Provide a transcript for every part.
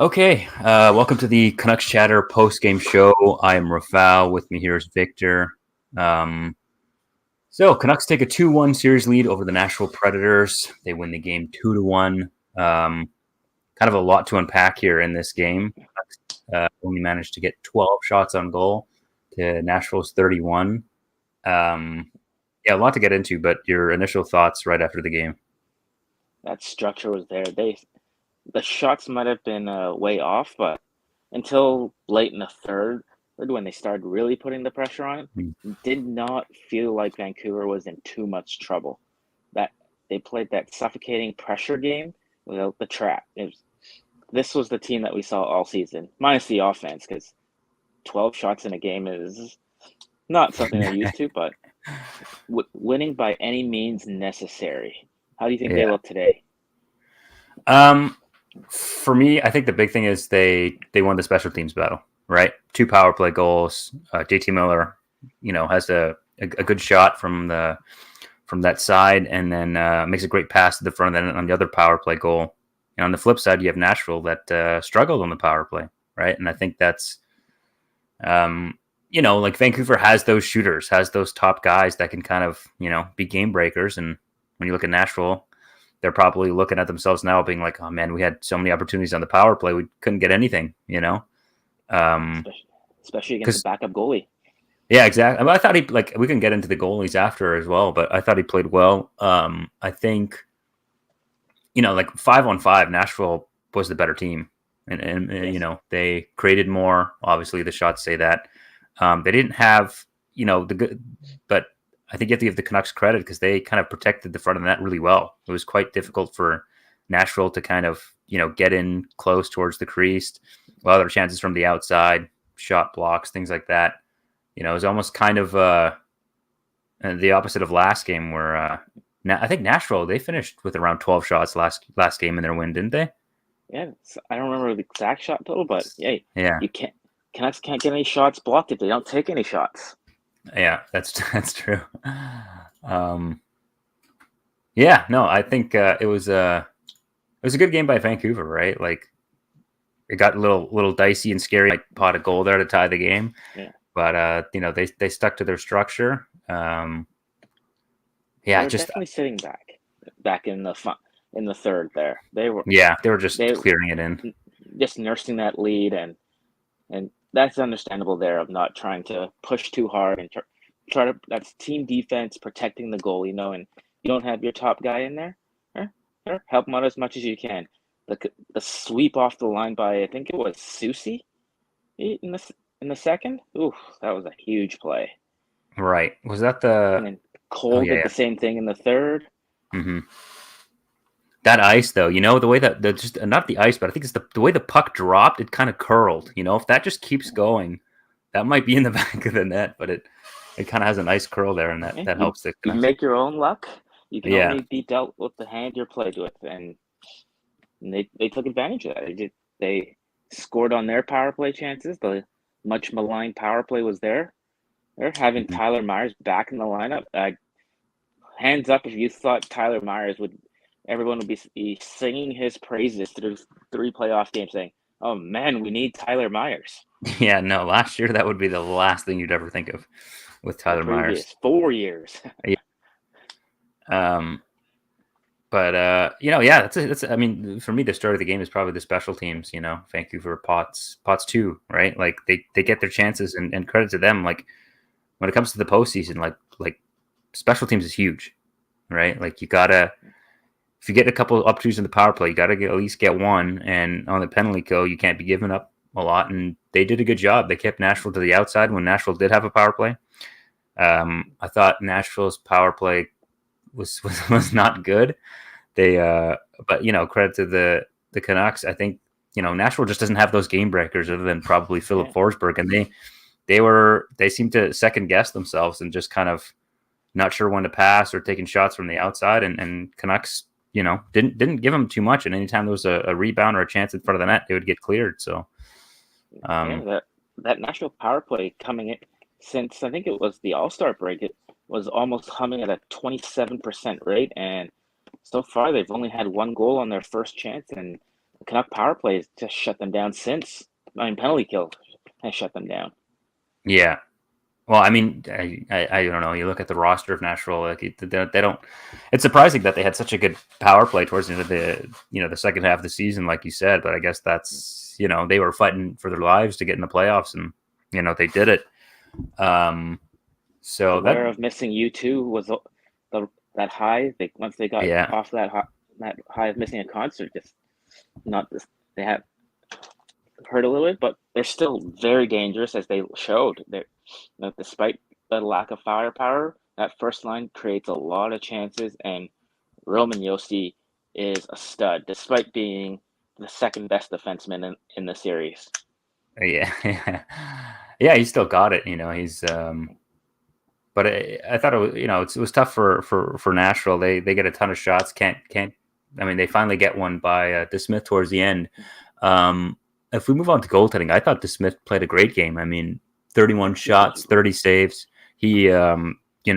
Okay, welcome to the Canucks Chatter post-game show. I am Rafal. With me here is Victor. So Canucks take a 2-1 series lead over the Nashville Predators. They win the game 2-1. Kind of a lot to unpack here in this game. Only managed to get 12 shots on goal to Nashville's 31. Yeah, a lot to get into, but your initial thoughts right after the game. That structure was there. The shots might have been way off, but until late in the third, when they started really putting the pressure on, did not feel like Vancouver was in too much trouble. That they played that suffocating pressure game without the trap. This was the team that we saw all season, minus the offense, because 12 shots in a game is not something they're used to, but winning by any means necessary. How do you think they look today? For me, I think the big thing is they won the special teams battle, right? 2 power play goals. JT Miller, has a good shot from that side, and then makes a great pass to the front end on the other power play goal. And on the flip side, you have Nashville that struggled on the power play, right? And I think that's, like Vancouver has those shooters, has those top guys that can kind of, be game breakers. And when you look at Nashville, they're probably looking at themselves now being like, oh man, we had so many opportunities on the power play. We couldn't get anything, Especially against the backup goalie. Yeah, exactly. I thought we can get into the goalies after as well, but I thought he played well. I think, 5-on-5, Nashville was the better team. And Yes. they created more. Obviously, the shots say that. They didn't have, the good, but I think you have to give the Canucks credit because they kind of protected the front of the net really well. It was quite difficult for Nashville to kind of, get in close towards the crease. A lot of their chances from the outside, shot blocks, things like that. It was almost kind of the opposite of last game where I think Nashville, they finished with around 12 shots last game in their win, didn't they? Yeah, I don't remember the exact shot total, but yeah, Yeah. Canucks can't get any shots blocked if they don't take any shots. Yeah, that's true. Yeah, no, I think it was a good game by Vancouver, right? Like it got a little dicey and scary. Like pot of goal there to tie the game, Yeah, but they stuck to their structure. they Yeah, were just definitely sitting back in the third. There, they were just they clearing it in. just nursing that lead, and that's understandable there of not trying to push too hard and try to. That's team defense protecting the goal, and you don't have your top guy in there. Help him out as much as you can. The sweep off the line by I think it was Susie in the second. Ooh, that was a huge play. Right? Was that And the? then Oh Cole did yeah, the same thing in the third. yeah. That ice, though, the way that just not the ice, but I think it's the way the puck dropped. It kind of curled. If that just keeps going, that might be in the back of the net. But it kind of has a nice curl there, and that Yeah, that helps the you Canucks. make your own luck. You can Yeah, only be dealt with the hand you're played with, and they took advantage of that. They scored on their power play chances. The much maligned power play was there. They're having Mhm. Tyler Myers back in the lineup. Hands up if you thought Tyler Myers everyone would be singing his praises through 3 playoff games, saying, "Oh man, we need Tyler Myers." Yeah. No, last year that would be the last thing you'd ever think of with The Tyler Myers. previous 4 years. Yeah. But yeah, that's. I mean, for me, the story of the game is probably the special teams. Vancouver Pots too, right? Like they get their chances, and credit to them. Like when it comes to the postseason, like special teams is huge, right? Like you gotta, if you get a couple of opportunities in the power play, you gotta at least get one. And on the penalty kill, you can't be giving up a lot. And they did a good job. They kept Nashville to the outside when Nashville did have a power play. I thought Nashville's power play was not good. They but credit to the Canucks. I think Nashville just doesn't have those game breakers other than probably Philip Yeah. Forsberg, and they seem to second guess themselves and just kind of not sure when to pass or taking shots from the outside, and Canucks didn't give them too much, and anytime there was a rebound or a chance in front of the net, they would get cleared. So Yeah, that Nashville power play coming in since I think it was the All-Star break, it was almost humming at a 27% rate, and so far they've only had 1 goal on their first chance, and the Canuck power play has just shut them down since. I mean, penalty kill has shut them down. Yeah. Well, I mean, I don't know. You look at the roster of Nashville, like they don't. It's surprising that they had such a good power play towards the end of the second half of the season, like you said. But I guess that's they were fighting for their lives to get in the playoffs, and they did it. So Aware of missing U2 was that high. Once they got off that high of missing a concert, just not this. They have hurt a little bit, but they're still very dangerous, as they showed. Despite the lack of firepower, that first line creates a lot of chances, and Roman Josi is a stud, despite being the second best defenseman in the series. Yeah, yeah, he still got it. He's. But I thought it was tough for Nashville. They get a ton of shots. Can't. I mean, they finally get one by DeSmith towards the end. If we move on to goaltending, I thought DeSmith played a great game. I mean, 31 shots, 30 saves. He, he there's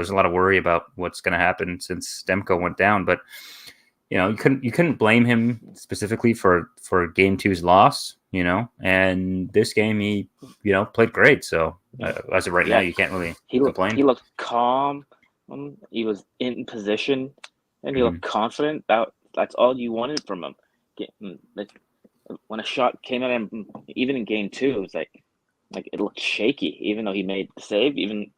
a lot of worry about what's going to happen since Demko went down, but you couldn't blame him specifically for Game 2's loss. And this game he played great. So as of right now, you can't really complain. He looked calm. He was in position, and he looked confident. That's all you wanted from him. When a shot came at him, even in Game 2, it was like it looked shaky. Even though he made the save, even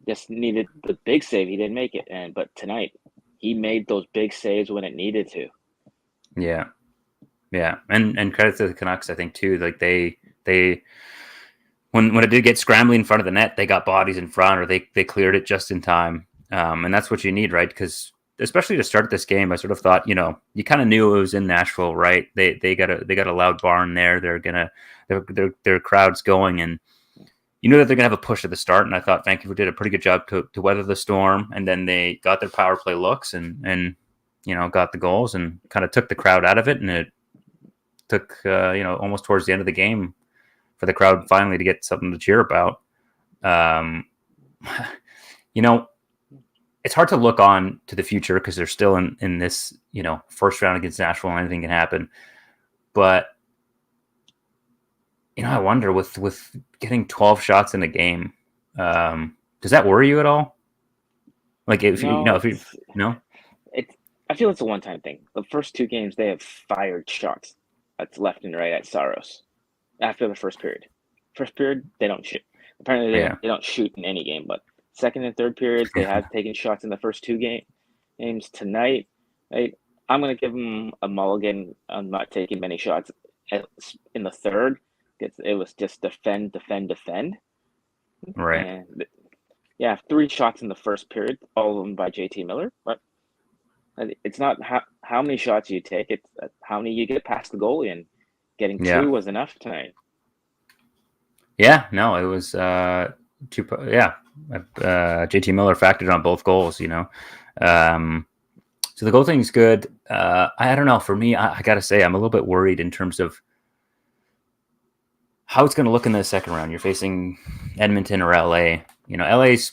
just needed the big save, he didn't make it. But tonight, he made those big saves when it needed to. Yeah, yeah, and credit to the Canucks, I think too. Like they when it did get scrambling in front of the net, they got bodies in front, or they cleared it just in time. And that's what you need, right? Because especially to start this game, I sort of thought, you kind of knew it was in Nashville, right? They got a loud barn there. Their crowd's going, and you knew that they're gonna have a push at the start. And I thought Vancouver did a pretty good job to weather the storm, and then they got their power play looks and got the goals and kind of took the crowd out of it. And it took almost towards the end of the game for the crowd finally to get something to cheer about. It's hard to look on to the future because they're still in this, first round against Nashville and anything can happen. But, I wonder with getting 12 shots in a game, does that worry you at all? Like I feel it's a one-time thing. The first two games, they have fired shots. That's left and right at Saros after the first period. First period, they don't shoot. Apparently, they don't shoot in any game, but second and third periods, they have taken shots in the first two games. Tonight, I'm going to give them a mulligan on not taking many shots in the third. It was just defend. Right. And, 3 shots in the first period, all of them by JT Miller. But it's not how many shots you take, it's how many you get past the goalie, and getting 2 was enough tonight. Yeah, no, it was JT Miller factored on both goals, So the goal thing is good. I don't know. For me, I got to say, I'm a little bit worried in terms of how it's going to look in the second round. You're facing Edmonton or LA. LA's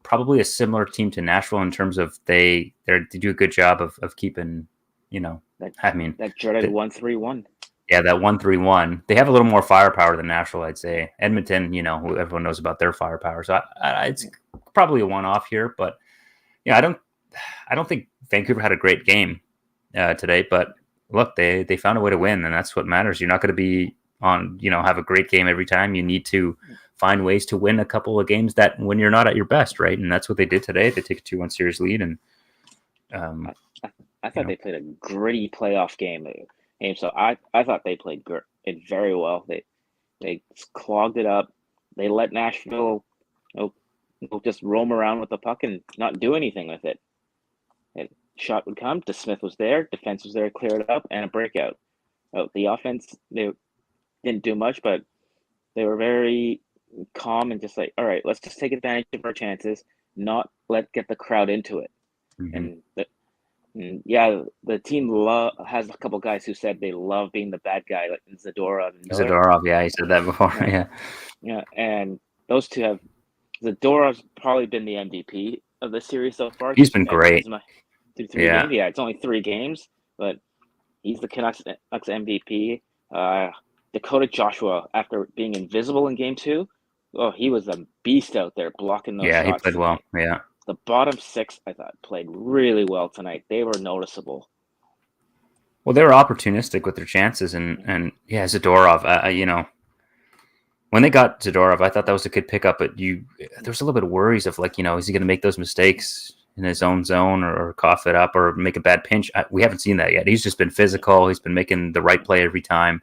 probably a similar team to Nashville in terms of they do a good job of keeping, that dreaded 1-3-1. Yeah, that 1-3-1. They have a little more firepower than Nashville, I'd say. Edmonton, everyone knows about their firepower, so it's probably a one-off here. But I don't think Vancouver had a great game today. But look, they found a way to win, and that's what matters. You're not going to be on, have a great game every time. You need to find ways to win a couple of games that when you're not at your best, right? And that's what they did today. They take a 2-1 series lead, and I thought they played a gritty playoff game. So I thought they played it very well. They clogged it up. They let Nashville just roam around with the puck and not do anything with it. Shot would come. DeSmith was there. Defense was there, clear it up, and a breakout. The offense, they didn't do much, but they were very calm and just like, all right, let's just take advantage of our chances, not get the crowd into it. Mm-hmm. The team has a couple guys who said they love being the bad guy, like Zadorov. Zadorov, yeah, he said that before. Yeah, and those two have. Zadorov's probably been the MVP of the series so far. He's been great. Games. Yeah, it's only 3 games, but he's the Canucks MVP. Dakota Joshua, after being invisible in game 2, he was a beast out there blocking those Yeah, he shots played well. tonight. Yeah. The bottom 6, I thought, played really well tonight. They were noticeable. Well, they were opportunistic with their chances, and yeah, Zadorov, when they got Zadorov, I thought that was a good pickup, but there was a little bit of worries of is he going to make those mistakes in his own zone or cough it up or make a bad pinch? We haven't seen that yet. He's just been physical. He's been making the right play every time.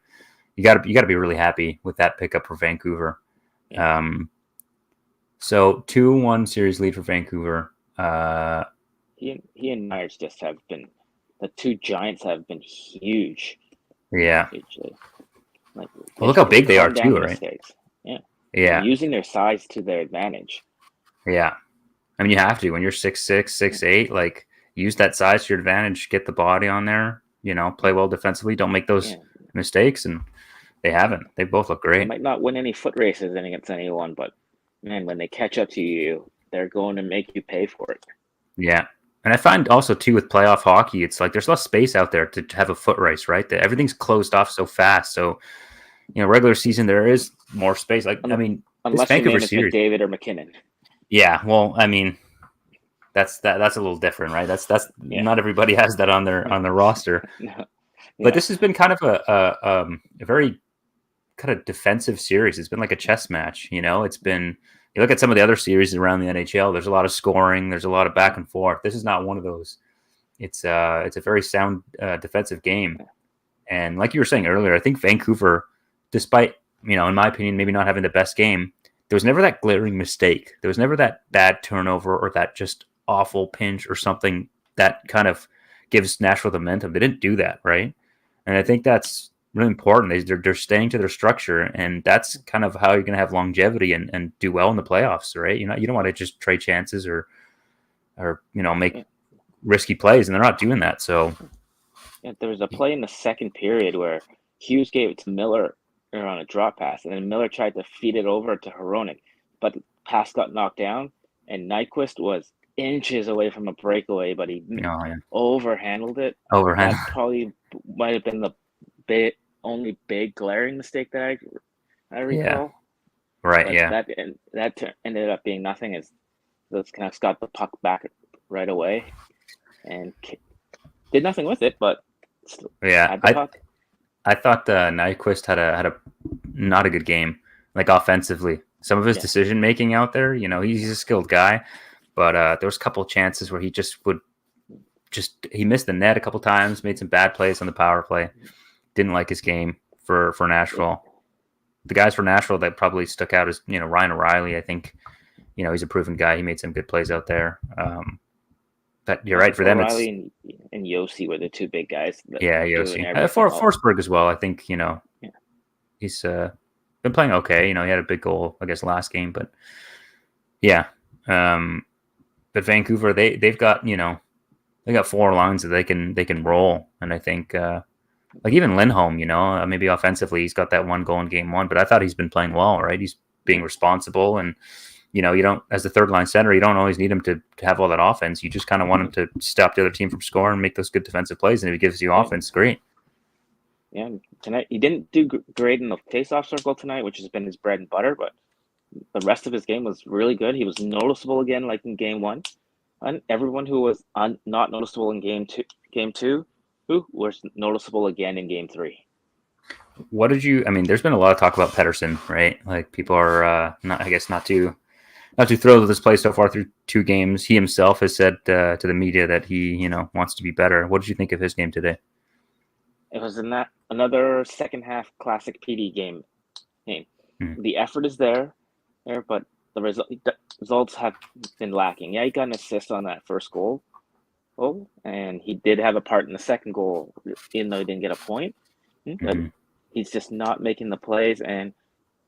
You got to be really happy with that pickup for Vancouver. Yeah. So 2-1 series lead for Vancouver. He and Myers just have been, the two giants have been huge. Yeah. Hugely. Well, look how big they are too, right? Mistakes. Yeah. Yeah. Using their size to their advantage. Yeah. I mean, you have to when you're 6'6", 6'8", use that size to your advantage, get the body on there, play well defensively, don't make those mistakes, and they haven't. They both look great. They might not win any foot races against anyone, but man, when they catch up to you, they're going to make you pay for it. Yeah. And I find also too with playoff hockey, it's there's less space out there to have a foot race, right? Everything's closed off so fast. So, regular season there is more space. Unless your name is McDavid or McKinnon. Yeah, well, that's a little different, right? That's not everybody has that on their roster. No. Yeah. But this has been kind of a very kind of defensive series. It's been like a chess match, It's been, you look at some of the other series around the NHL, there's a lot of scoring, there's a lot of back and forth. This is not one of those. It's a very sound defensive game. And like you were saying earlier, I think Vancouver, despite, in my opinion, maybe not having the best game, there was never that glaring mistake. There was never that bad turnover or that just awful pinch or something that kind of gives Nashville the momentum. They didn't do that, right? And I think that's really important. They're staying to their structure, and that's kind of how you're going to have longevity and do well in the playoffs, right? You don't want to just trade chances or make risky plays, and they're not doing that. So there was a play in the second period where Hughes gave it to Miller on a drop pass, and then Miller tried to feed it over to Hronek, but the pass got knocked down, and Nyquist was inches away from a breakaway, but he overhandled it. That probably might have been the only big glaring mistake that I recall. Yeah. Right. But that ended up being nothing, as the Canucks got the puck back right away and did nothing with it, but still had the puck. I thought Nyquist had a not a good game, offensively. Some of his decision making out there, he's a skilled guy, but there was a couple of chances where he he missed the net a couple times, made some bad plays on the power play. Didn't like his game for Nashville. The guys for Nashville that probably stuck out is Ryan O'Reilly. I think he's a proven guy. He made some good plays out there. But you're right, for them, O'Reilly and Yossi were the two big guys. Yossi. Forsberg as well. I think he's been playing okay. He had a big goal, I guess, last game. But yeah, but Vancouver, they've got they got four lines that they can roll, and I think even Lindholm, maybe offensively he's got that one goal in game 1, but I thought he's been playing well, right? He's being responsible, and you don't, as the third line center, you don't always need him to have all that offense. You just kind of want him to stop the other team from scoring and make those good defensive plays. And if he gives you offense, great. Yeah, tonight he didn't do great in the face-off circle tonight, which has been his bread and butter, but the rest of his game was really good. He was noticeable again, like in game 1. And everyone who was not noticeable in game two, who was noticeable again in game 3. What did you? There's been a lot of talk about Pettersson, right? People are not too thrilled with his play so far through 2 games. He himself has said to the media that he wants to be better. What did you think of his game today? It was another second half classic PD game. The effort is there, but the results have been lacking. Yeah, he got an assist on that first goal. And he did have a part in the second goal, even though he didn't get a point. But he's just not making the plays, and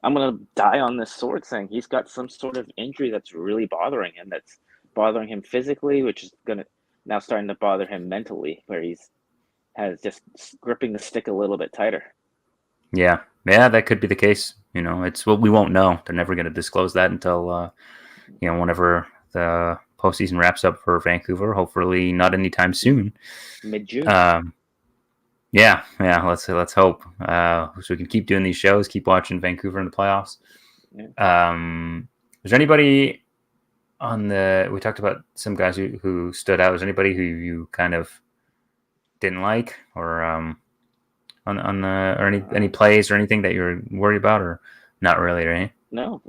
I'm going to die on this sword saying he's got some sort of injury that's really bothering him, that's bothering him physically, which is going to now starting to bother him mentally, where has just gripping the stick a little bit tighter. Yeah, that could be the case. It's what we won't know. They're never going to disclose that until, whenever the postseason wraps up for Vancouver. Hopefully not anytime soon. Mid-June. Yeah, let's hope. So we can keep doing these shows, keep watching Vancouver in the playoffs. Yeah. Was there anybody on the? We talked about some guys who stood out. Was there anybody who you kind of didn't like, or on the or any plays or anything that you're worried about, or not really, right? No,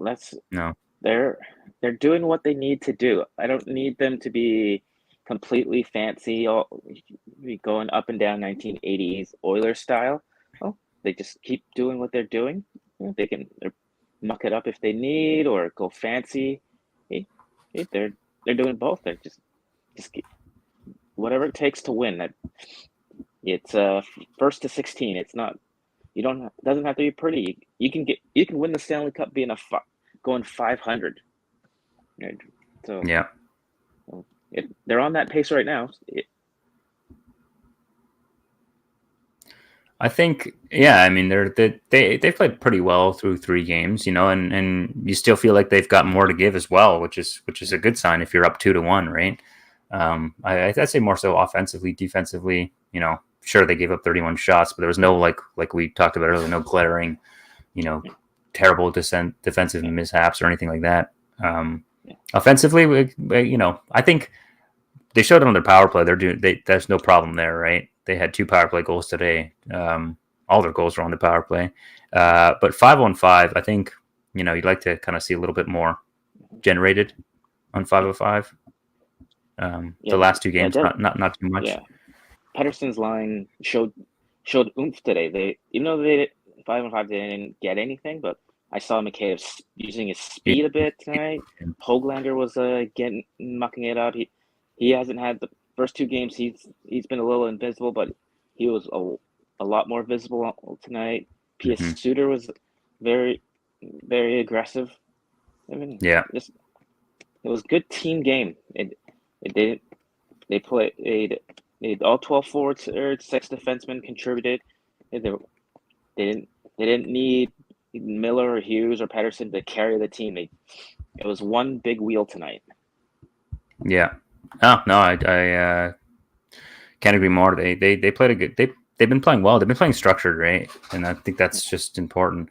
No. they're they're doing what they need to do. I don't need them to be completely fancy, all be going up and down 1980s Oilers style. Well, they just keep doing what they're doing. They can muck it up if they need or go fancy. Hey, they're doing both. They're just whatever it takes to win. It's first to 16. It's not you don't doesn't have to be pretty. You can win the Stanley Cup being going 500. Right? So Yeah. they're on that pace right now. I think, yeah. I mean, they've played pretty well through 3 games, and you still feel like they've got more to give as well, which is a good sign if you're up 2-1, right? I'd say more so offensively, defensively. Sure they gave up 31 shots, but there was no like we talked about earlier, no glaring, terrible defensive mishaps or anything like that. Offensively, I think they showed it on their power play. There's no problem there, right? They had 2 power play goals today. All their goals were on the power play. But 5-on-5, I think, you'd like to kind of see a little bit more generated on 5-on-5. The last 2 games, not too much. Yeah, Pettersson's line showed oomph today. Even though they 5-on-5 they didn't get anything, but I saw McCabe using his speed a bit tonight. Hoglander was mucking it out. He hasn't had the first 2 games. He's been a little invisible, but he was a lot more visible tonight. P.S. Suter was very, very aggressive. I mean, it was a good team game. They played all 12 forwards, 6 defensemen contributed. They didn't need Miller or Hughes or Pettersson to carry the team. It was one big wheel tonight. Yeah. Oh no, I can't agree more. They played a good. They've been playing well. They've been playing structured, right? And I think that's just important.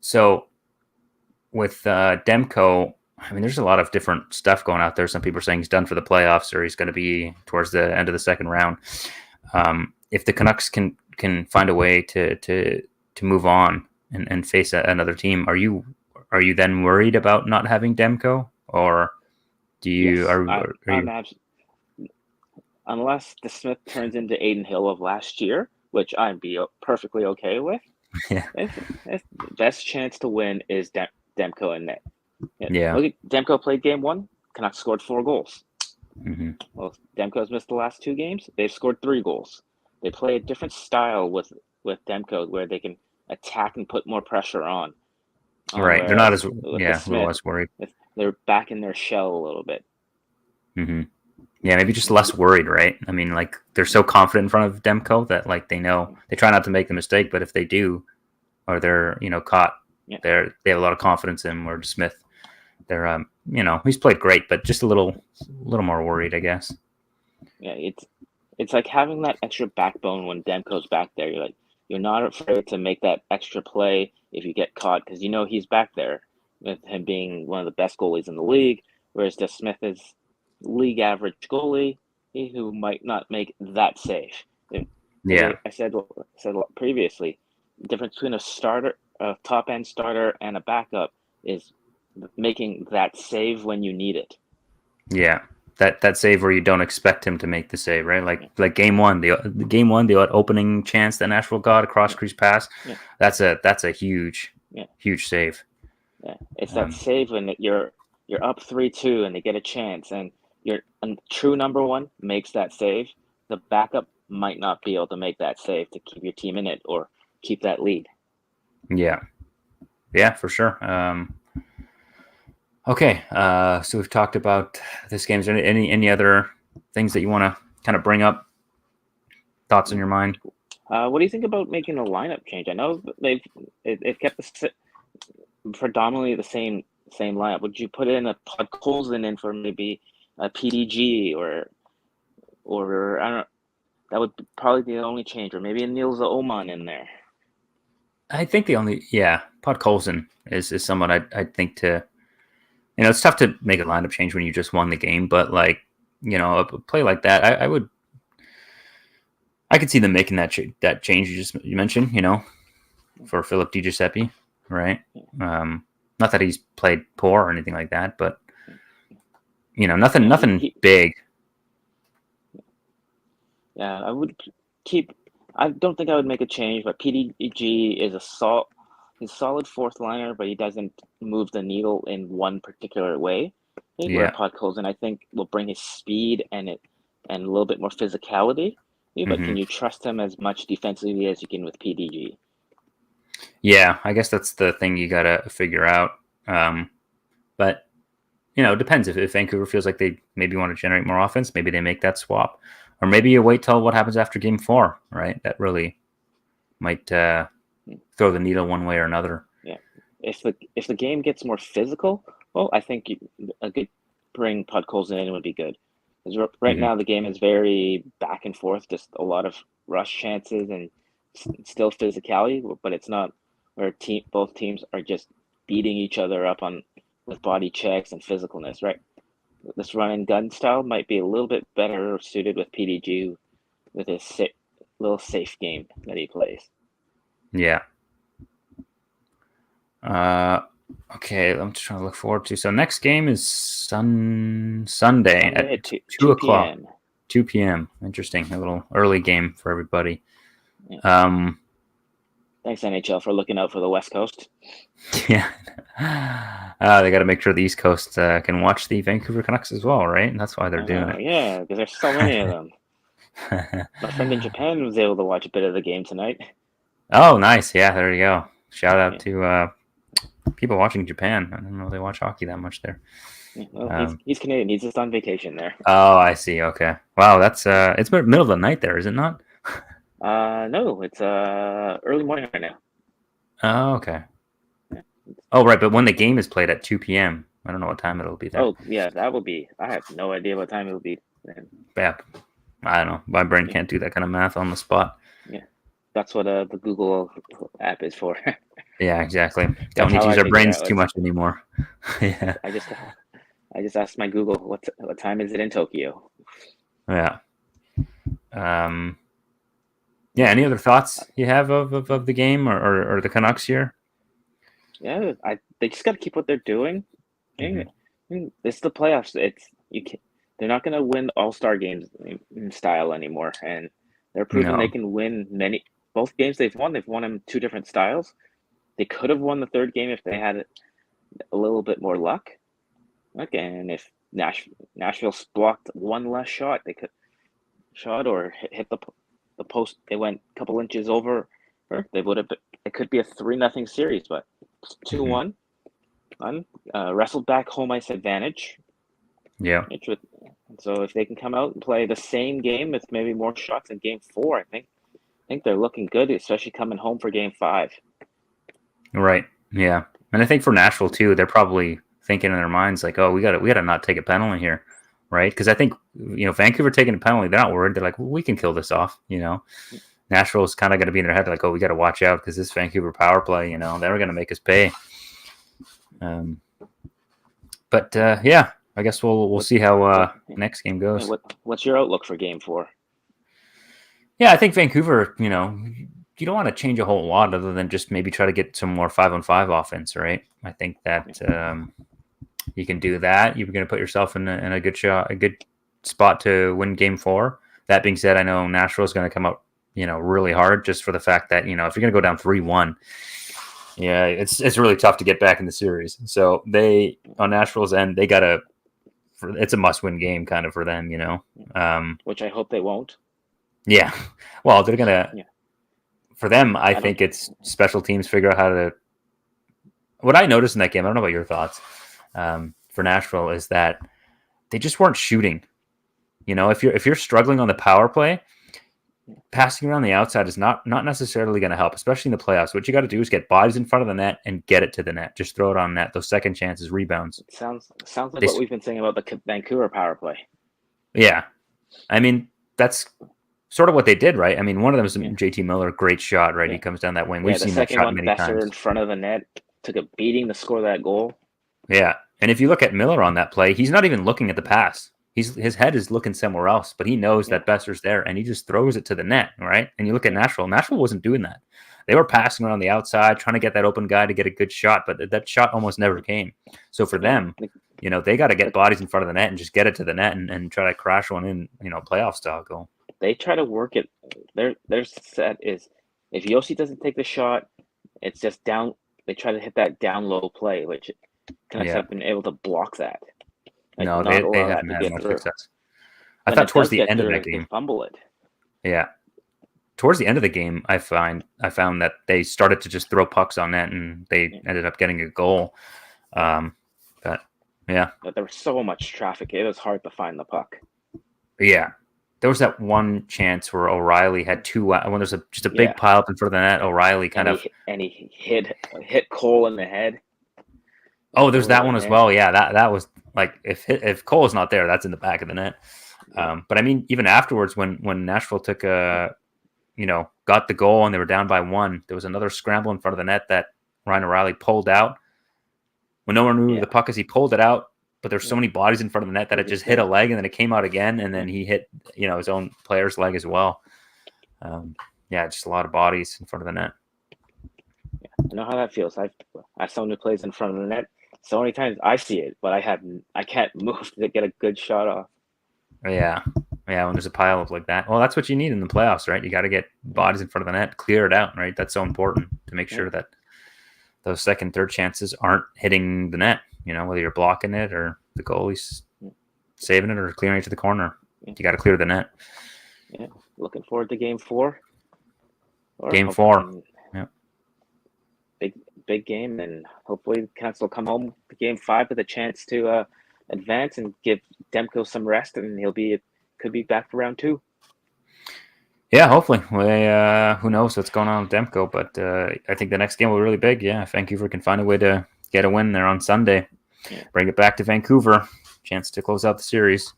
So with Demko, I mean, there's a lot of different stuff going out there. Some people are saying he's done for the playoffs, or he's going to be towards the end of the second round. If the Canucks can find a way to move on and face another team, are you then worried about not having Demko, or do you? Yes, unless the Smith turns into Aiden Hill of last year, which I'd be perfectly okay with. Yeah. If the best chance to win is Demko and net. Yeah. Look at Demko played game 1. Canucks scored 4 goals. Mm-hmm. Well, Demko's missed the last 2 games. They've scored 3 goals. They play a different style with Demko where they can attack and put more pressure on. Right. They're not as a little less worried. They're back in their shell a little bit. Mm-hmm. Yeah, maybe just less worried, right? I mean, like they're so confident in front of Demko that like they know they try not to make the mistake, but if they do, or they're caught, they have a lot of confidence in him. Or Smith, they're he's played great, but just a little more worried, I guess. Yeah, it's like having that extra backbone when Demko's back there. You're not afraid to make that extra play if you get caught because he's back there with him being one of the best goalies in the league, whereas the Smith is league average goalie who might not make that save. I said previously, the difference between a top end starter, and a backup is making that save when you need it. Yeah, that save where you don't expect him to make the save, right? Like game one, the opening chance that Nashville got, a cross crease pass. Yeah. That's a huge save. Yeah, it's that save when you're up 3-2 and they get a chance, and your true number one makes that save. The backup might not be able to make that save to keep your team in it or keep that lead. Yeah, for sure. Okay, so we've talked about this game. Is there any other things that you want to kind of bring up? Thoughts in your mind? What do you think about making a lineup change? I know they've kept predominantly the same lineup. Would you put in a Podkolzin in for maybe a PDG or I don't know, That would probably be the only change, or maybe a Niels Oman in there. I think Podkolzin is someone I'd think to. It's tough to make a lineup change when you just won the game, but like a play like that, I could see them making that change you mentioned. For Philip DiGiuseppe, right? Not that he's played poor or anything like that, but nothing big. Yeah, I would keep. I don't think I would make a change, but PDG is he's a solid fourth liner, but he doesn't move the needle in one particular way. Where Podkolzin, I think, will bring his speed and a little bit more physicality. But can you trust him as much defensively as you can with PDG? Yeah, I guess that's the thing you gotta figure out. But it depends. If Vancouver feels like they maybe want to generate more offense, maybe they make that swap. Or maybe you wait till what happens after Game 4, right? That really might throw the needle one way or another. Yeah. If the game gets more physical, well, I think a good bring Podkolzin in would be good. Because right now the game is very back and forth, just a lot of rush chances and still physicality, but it's not where both teams are just beating each other up with body checks and physicalness, right? This run and gun style might be a little bit better suited with PDG with his little safe game that he plays. Yeah. Okay, I'm just trying to look forward to. So next game is Sunday at 2 o'clock. 2 p.m. Interesting. A little early game for everybody. Yeah. Thanks, NHL, for looking out for the West Coast. Yeah. They got to make sure the East Coast can watch the Vancouver Canucks as well, right? And that's why they're doing it. Yeah, because there's so many of them. My friend in Japan was able to watch a bit of the game tonight. Oh, nice. Yeah, there you go. Shout out to people watching Japan. I don't know if they watch hockey that much there. Yeah, well, he's Canadian. He's just on vacation there. Oh, I see. Okay. Wow, that's it's middle of the night there, is it not? No, it's early morning right now. Oh, okay. Yeah. Oh, right, but when the game is played at 2 p.m., I don't know what time it'll be there. Oh, yeah, that will be. I have no idea what time it'll be then. Yeah, I don't know. My brain can't do that kind of math on the spot. Yeah, that's what the Google app is for. Yeah, exactly. Don't need to use our brains too much anymore. Yeah. I just asked my Google, what time is it in Tokyo? Yeah. Yeah. Any other thoughts you have of the game or the Canucks here? Yeah, they just got to keep what they're doing. It's the playoffs. They're not going to win all-star games in style anymore, and they're proving they can win both games they've won. They've won them two different styles. They could have won the third game if they had a little bit more luck. And if Nashville blocked one less shot, they could or hit the post. They went a couple inches over. They would have. It could be a 3-0 series, but 2-1. Wrestled back home ice advantage. Yeah. So if they can come out and play the same game with maybe more shots in Game 4, I think they're looking good, especially coming home for Game 5. Right. Yeah. And I think for Nashville too, they're probably thinking in their minds like, oh, we got to not take a penalty here, right? Because I think Vancouver taking a penalty, they're not worried. They're like, well, we can kill this off. Nashville is kind of going to be in their head like, oh, we got to watch out because this Vancouver power play, they're going to make us pay. But yeah, I guess we'll see how next game goes. What's your outlook for Game 4? Yeah, I think Vancouver, you don't want to change a whole lot other than just maybe try to get some more 5-on-5 offense, right? I think that you can do that. You're going to put yourself in a good spot to win Game 4. That being said, I know Nashville is going to come up, really hard just for the fact that, if you're going to go down 3-1, yeah, it's really tough to get back in the series. So on Nashville's end, it's a must-win game kind of for them, Which I hope they won't. Yeah. Well, they're going to... Yeah. For them, I think it's special teams figure out how to... What I noticed in that game, I don't know about your thoughts, for Nashville, is that they just weren't shooting. If you're struggling on the power play, passing around the outside is not necessarily going to help, especially in the playoffs. What you got to do is get bodies in front of the net and get it to the net. Just throw it on net. Those second chances, rebounds. It sounds like what we've been saying about the Vancouver power play. Yeah. I mean, that's sort of what they did, right? I mean, one of them is Yeah. JT Miller, great shot, right? Yeah. He comes down that wing. Yeah, We've the seen that second shot one, many Besser times. in front of the net, took a beating to score that goal. Yeah, and if you look at Miller on that play, he's not even looking at the pass. His head is looking somewhere else, but he knows that Besser's there, and he just throws it to the net, right? And you look at Nashville. Nashville wasn't doing that. They were passing around the outside, trying to get that open guy to get a good shot, but that shot almost never came. So for them, they got to get bodies in front of the net and just get it to the net and try to crash one in, playoff style goal. They try to work it. Their set is, if Yossi doesn't take the shot, it's just down. They try to hit that down low play, which Canucks have been able to block that. No, they haven't had much success. I When thought towards the end of that game, they fumble it. Yeah, towards the end of the game, I found that they started to just throw pucks on net, and they ended up getting a goal. But there was so much traffic; it was hard to find the puck. Yeah, there was that one chance where O'Reilly had two. When there's just a big pile up in front of the net, O'Reilly he hit Cole in the head. Oh, there's that one as well. Yeah, that was like if Cole is not there, that's in the back of the net. But I mean, even afterwards, when Nashville took got the goal and they were down by 1, there was another scramble in front of the net that Ryan O'Reilly pulled out. When no one knew the puck, as he pulled it out, but there's so many bodies in front of the net that it just hit a leg and then it came out again, and then he hit his own player's leg as well. Just a lot of bodies in front of the net. Yeah, I know how that feels. I someone who plays in front of the net. So many times I see it, but I can't move to get a good shot off. Yeah, when there's a pile up like that. Well, that's what you need in the playoffs, right? You got to get bodies in front of the net, clear it out, right? That's so important to make sure that those second, third chances aren't hitting the net, whether you're blocking it or the goalie's saving it or clearing it to the corner. You got to clear the net. Yeah, looking forward to Game 4. Game 4. Yeah. Big game, and hopefully Canucks will come home to Game 5 with a chance to advance and give Demko some rest, and could be back for round 2. Yeah, hopefully. Who knows what's going on with Demko, but I think the next game will be really big. Yeah, if Vancouver can find a way to get a win there on Sunday, bring it back to Vancouver, chance to close out the series.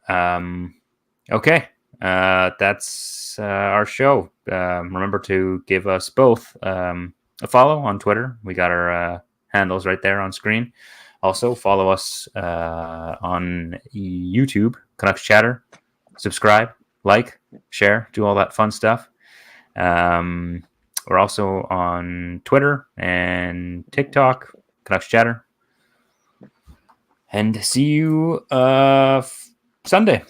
Okay, that's our show. Remember to give us both a follow on Twitter. We got our handles right there on screen. Also, follow us on YouTube, Canucks Chatter. Subscribe, like, share, do all that fun stuff. We're also on Twitter and TikTok, Canucks Chatter. And see you Sunday.